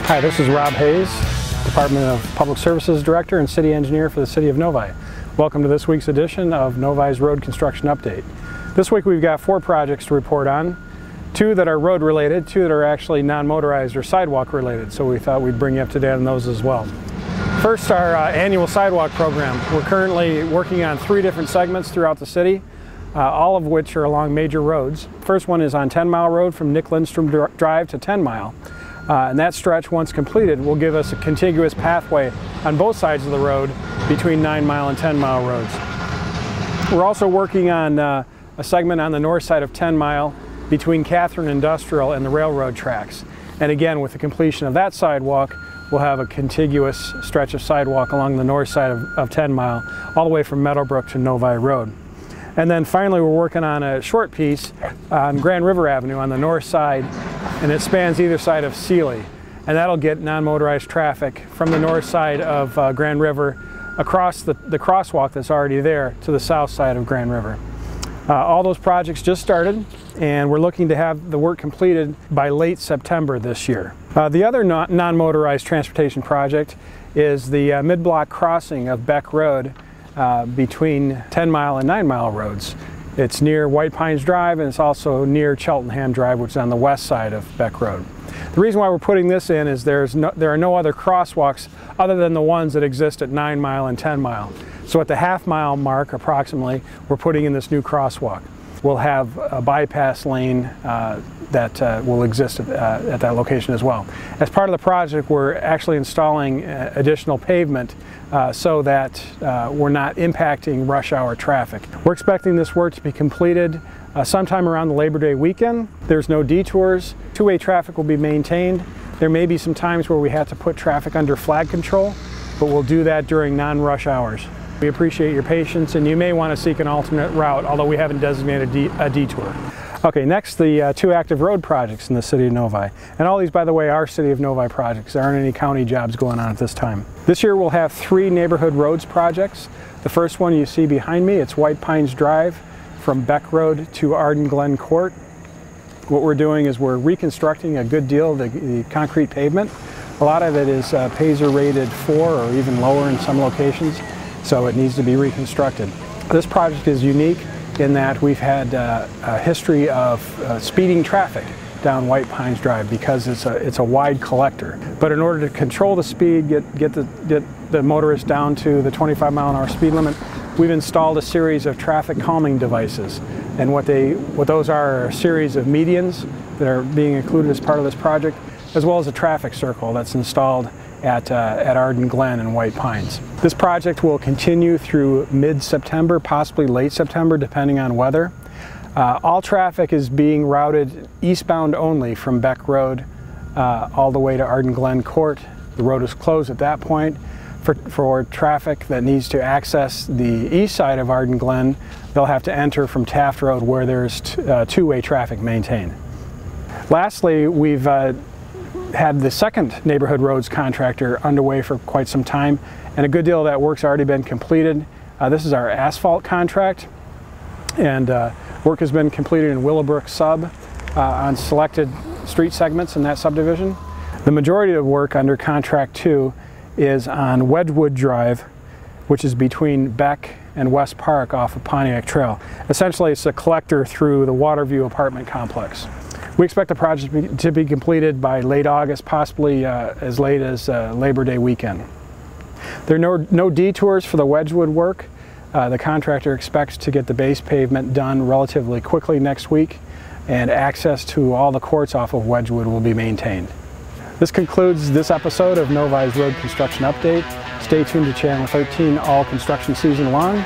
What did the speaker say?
Hi, this is Rob Hayes, Department of Public Services Director and City Engineer for the City of Novi. Welcome to this week's edition of Novi's Road Construction Update. This week we've got 4 projects to report on, 2 that are road related, 2 that are actually non-motorized or sidewalk related, so we thought we'd bring you up to date on those as well. First, our annual sidewalk program. We're currently working on 3 different segments throughout the city, all of which are along major roads. First one is on 10 Mile Road from Nick Lindstrom Drive to 10 Mile. And that stretch, once completed, will give us a contiguous pathway on both sides of the road between 9 Mile and 10 Mile roads. We're also working on a segment on the north side of 10 Mile between Catherine Industrial and the railroad tracks. And again, with the completion of that sidewalk, we'll have a contiguous stretch of sidewalk along the north side of 10 Mile, all the way from Meadowbrook to Novi Road. And then finally, we're working on a short piece on Grand River Avenue on the north side, and it spans either side of Sealy. And that'll get non-motorized traffic from the north side of Grand River across the crosswalk that's already there to the south side of Grand River. All those projects just started, and we're looking to have the work completed by late September this year. The other non-motorized transportation project is the mid-block crossing of Beck Road between 10 Mile and 9 Mile roads. It's near White Pines Drive, and it's also near Cheltenham Drive, which is on the west side of Beck Road. The reason why we're putting this in is there are no other crosswalks other than the ones that exist at 9 Mile and 10 Mile. So at the half-mile mark, approximately, we're putting in this new crosswalk. We'll have a bypass lane that will exist at that location as well. As part of the project, we're actually installing additional pavement so that we're not impacting rush hour traffic. We're expecting this work to be completed sometime around the Labor Day weekend. There's no detours. Two-way traffic will be maintained. There may be some times where we have to put traffic under flag control, but we'll do that during non-rush hours. We appreciate your patience, and you may want to seek an alternate route, although we haven't designated a detour. Okay, next, the 2 active road projects in the City of Novi. And all these, by the way, are City of Novi projects. There aren't any county jobs going on at this time. This year we'll have 3 neighborhood roads projects. The first one you see behind me, it's White Pines Drive from Beck Road to Arden Glen Court. What we're doing is we're reconstructing a good deal of the concrete pavement. A lot of it is Pazer rated 4 or even lower in some locations, so it needs to be reconstructed. This project is unique in that we've had a history of speeding traffic down White Pines Drive because it's a wide collector. But in order to control the speed, get the motorists down to the 25 mile an hour speed limit, we've installed a series of traffic calming devices. And what those are a series of medians that are being included as part of this project, as well as a traffic circle that's installed at Arden Glen and White Pines. This project will continue through mid-September, possibly late September, depending on weather. All traffic is being routed eastbound only from Beck Road all the way to Arden Glen Court. The road is closed at that point. For traffic that needs to access the east side of Arden Glen, they'll have to enter from Taft Road where there's two-way traffic maintained. Lastly, we've had the second neighborhood roads contractor underway for quite some time, and a good deal of that work's already been completed. This is our asphalt contract, and work has been completed in Willowbrook Sub on selected street segments in that subdivision. The majority of the work under contract 2 is on Wedgwood Drive, which is between Beck and West Park off of Pontiac Trail. Essentially, it's a collector through the Waterview apartment complex. We expect the project to be completed by late August, possibly as late as Labor Day weekend. There are no detours for the Wedgwood work. The contractor expects to get the base pavement done relatively quickly next week, and access to all the courts off of Wedgwood will be maintained. This concludes this episode of Novi's Road Construction Update. Stay tuned to Channel 13 all construction season long.